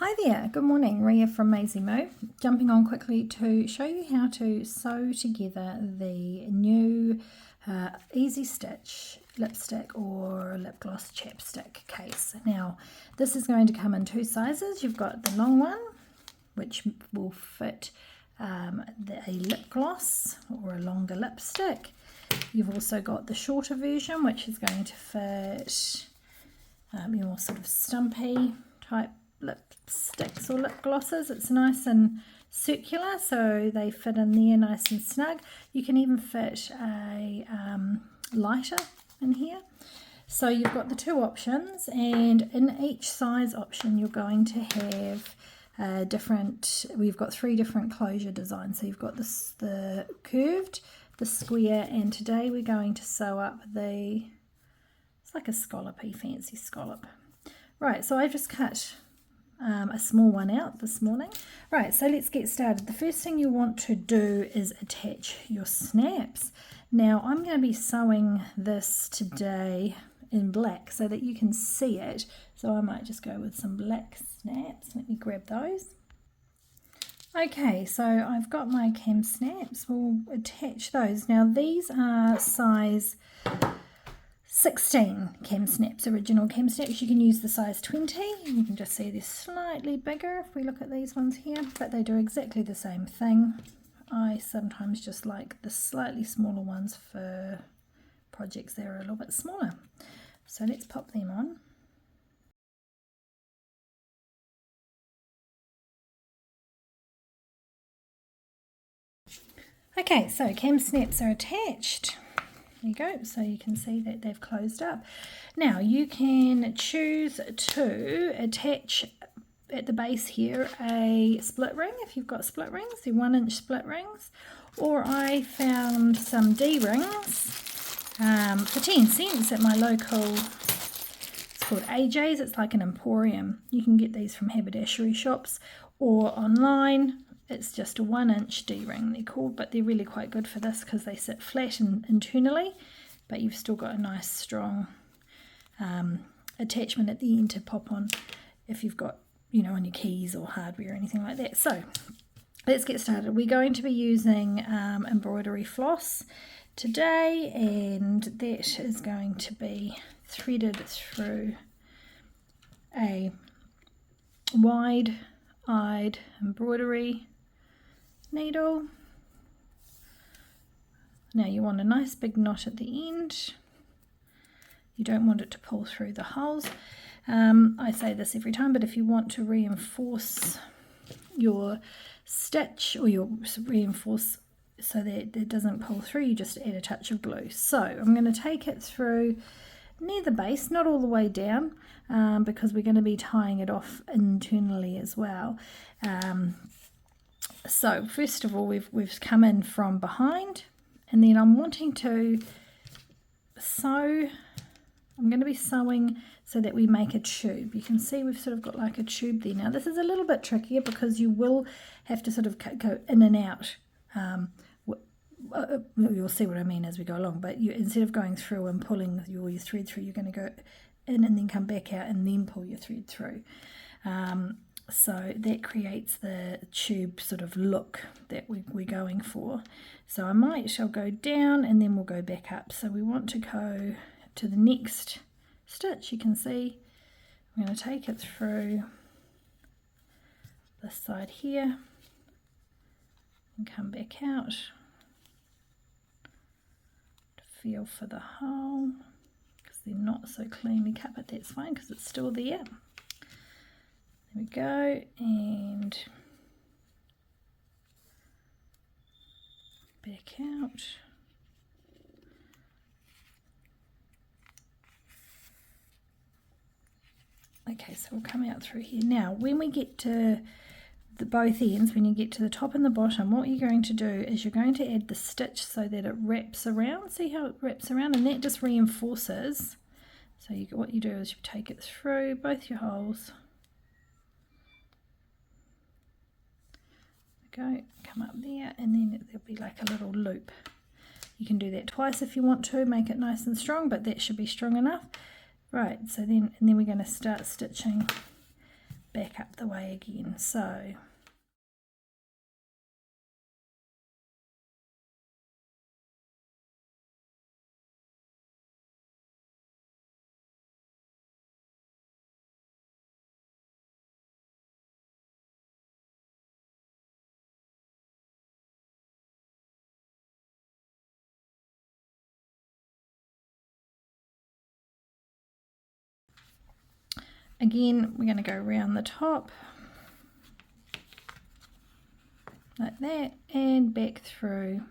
Hi there, good morning, Ria from Maisie Moo. Jumping on quickly to show you how to sew together the new EasyStitch lipstick or lip gloss chapstick case. Now, this is going to come in two sizes. You've got the long one, which will fit a lip gloss or a longer lipstick. You've also got the shorter version, which is going to fit your sort of stumpy type lipsticks or lip glosses. It's nice and circular, so they fit in there nice and snug. You can even fit a lighter in here. So you've got the two options, and in each size option you're going to have we've got three different closure designs. So you've got the curved, the square, and today we're going to sew up it's like a scallopy, fancy scallop. Right, so I've just cut a small one out this morning. Right, so let's get started. The first thing you want to do is attach your snaps. Now I'm going to be sewing this today in black so that you can see it. So I might just go with some black snaps. Let me grab those. Okay, so I've got my cam snaps. We'll attach those. Now these are size 16 cam snaps, original cam snaps. You can use the size 20. You can just see they're slightly bigger if we look at these ones here, but they do exactly the same thing. I sometimes just like the slightly smaller ones for projects that are a little bit smaller. So let's pop them on. Okay, so cam snaps are attached. There you go, so you can see that they've closed up. Now you can choose to attach at the base here a split ring if you've got split rings, the 1-inch split rings, or I found some D rings for 10 cents at my local, it's called AJ's, it's like an emporium. You can get these from haberdashery shops or online. It's just a 1-inch D-ring they're called, but they're really quite good for this because they sit flat internally, but you've still got a nice strong attachment at the end to pop on if you've got, on your keys or hardware or anything like that. So let's get started. We're going to be using embroidery floss today, and that is going to be threaded through a wide-eyed embroidery needle. Now you want a nice big knot at the end. You don't want it to pull through the holes. I say this every time, but if you want to reinforce your stitch or reinforce so that it doesn't pull through, you just add a touch of glue. So I'm going to take it through near the base, not all the way down, because we're going to be tying it off internally as well. So first of all, we've come in from behind, and then I'm wanting to sew. I'm going to be sewing so that we make a tube. You can see we've sort of got like a tube there. Now this is a little bit trickier because you will have to sort of go in and out. You'll see what I mean as we go along, but instead of going through and pulling your thread through, you're going to go in and then come back out and then pull your thread through. So that creates the tube sort of look that we're going for. So I'll go down and then we'll go back up. So we want to go to the next stitch. You can see I'm going to take it through this side here and come back out to feel for the hole, because they're not so cleanly cut, but that's fine because it's still there. There we go, and back out. Okay, so we'll come out through here. Now, when we get to both ends, when you get to the top and the bottom, what you're going to do is you're going to add the stitch so that it wraps around. See how it wraps around? And that just reinforces. So what you do is you take it through both your holes. Go, come up there, and then there'll be like a little loop. You can do that twice if you want to, make it nice and strong, but that should be strong enough. Right, so then we're going to start stitching back up the way again. So again, we're going to go around the top like that and back through.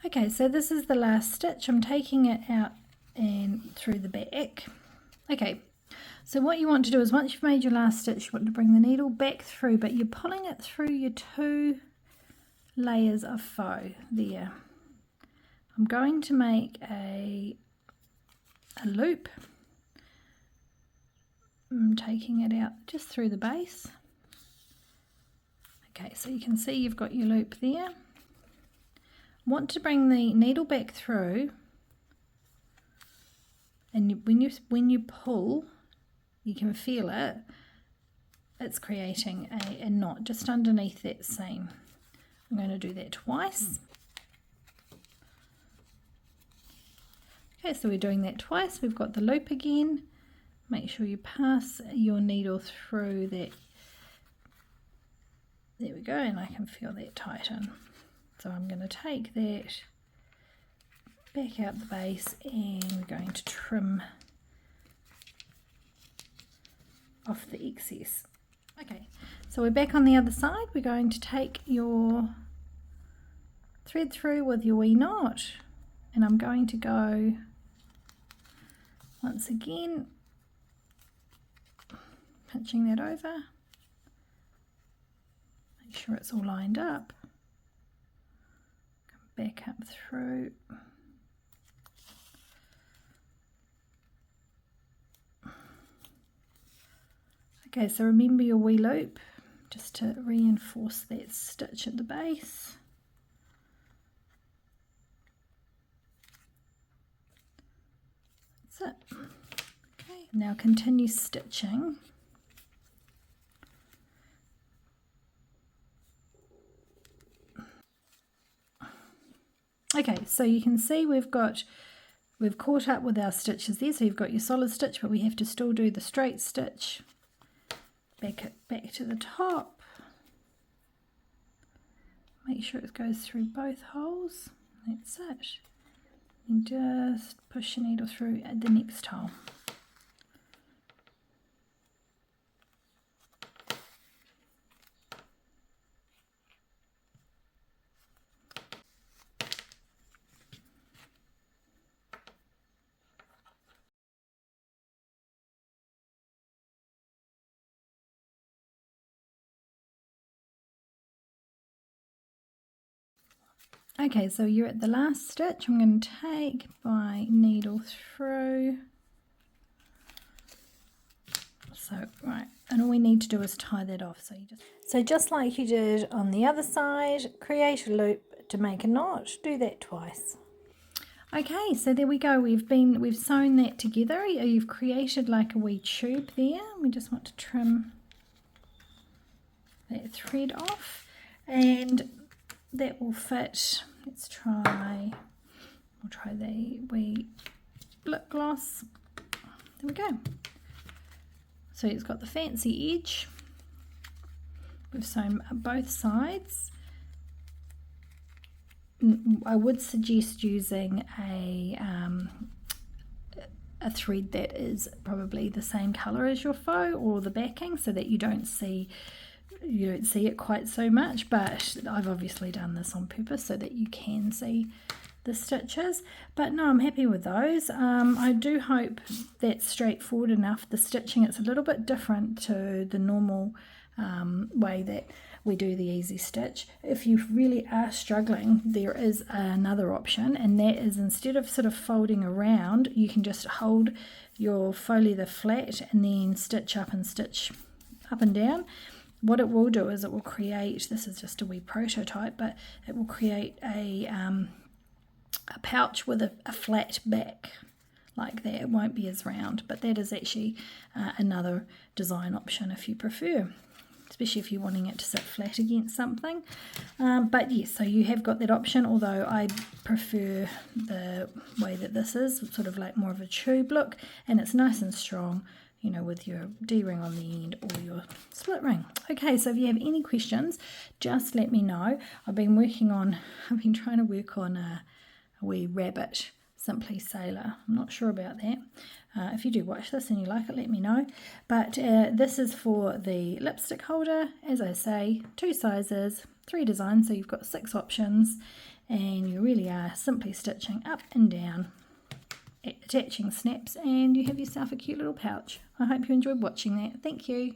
Okay, so this is the last stitch. I'm taking it out and through the back. Okay, so what you want to do is once you've made your last stitch, you want to bring the needle back through, but you're pulling it through your 2 layers of faux there. I'm going to make a loop. I'm taking it out just through the base. Okay, so you can see you've got your loop there. Want to bring the needle back through, and when you pull, you can feel it. It's creating a knot just underneath that seam. I'm going to do that twice. Okay, so we're doing that twice. We've got the loop again. Make sure you pass your needle through that. There we go, and I can feel that tighten. So I'm going to take that back out the base, and we're going to trim off the excess. Okay, so we're back on the other side. We're going to take your thread through with your wee knot, and I'm going to go once again, pinching that over, make sure it's all lined up, come back up through. Okay, so remember your wee loop, just to reinforce that stitch at the base. That's it. Okay, now continue stitching. Okay, so you can see we've caught up with our stitches there, so you've got your solid stitch, but we have to still do the straight stitch. Back to the top. Make sure it goes through both holes. That's it. And just push your needle through at the next hole. Okay, so you're at the last stitch. I'm going to take my needle through. So, right, and all we need to do is tie that off. So just like you did on the other side, create a loop to make a knot. Do that twice. Okay, so there we go. We've sewn that together. You've created like a wee tube there. We just want to trim that thread off, and that will fit. We'll try the wee lip gloss. There we go. So it's got the fancy edge. We've sewn both sides. I would suggest using a thread that is probably the same colour as your faux or the backing, so that you don't see it quite so much, but I've obviously done this on purpose so that you can see the stitches, but no, I'm happy with those. I do hope that's straightforward enough. The stitching, it's a little bit different to the normal way that we do the Easy Stitch. If you really are struggling, there is another option, and that is instead of sort of folding around, you can just hold your faux leather flat and then stitch up and stitch up and down. What it will do is it will create, this is just a wee prototype, but it will create a pouch with a flat back like that. It won't be as round, but that is actually another design option if you prefer, especially if you're wanting it to sit flat against something. But yes, so you have got that option, although I prefer the way that this is, sort of like more of a tube look, and it's nice and strong, you know, with your D-ring on the end or your split ring. Okay, so if you have any questions, just let me know. I've been trying to work on a wee rabbit Simply Sailor. I'm not sure about that. If you do watch this and you like it, let me know. But this is for the lipstick holder. As I say, 2 sizes, 3 designs, so you've got 6 options, and you really are simply stitching up and down, attaching snaps, and you have yourself a cute little pouch. I hope you enjoyed watching that. Thank you.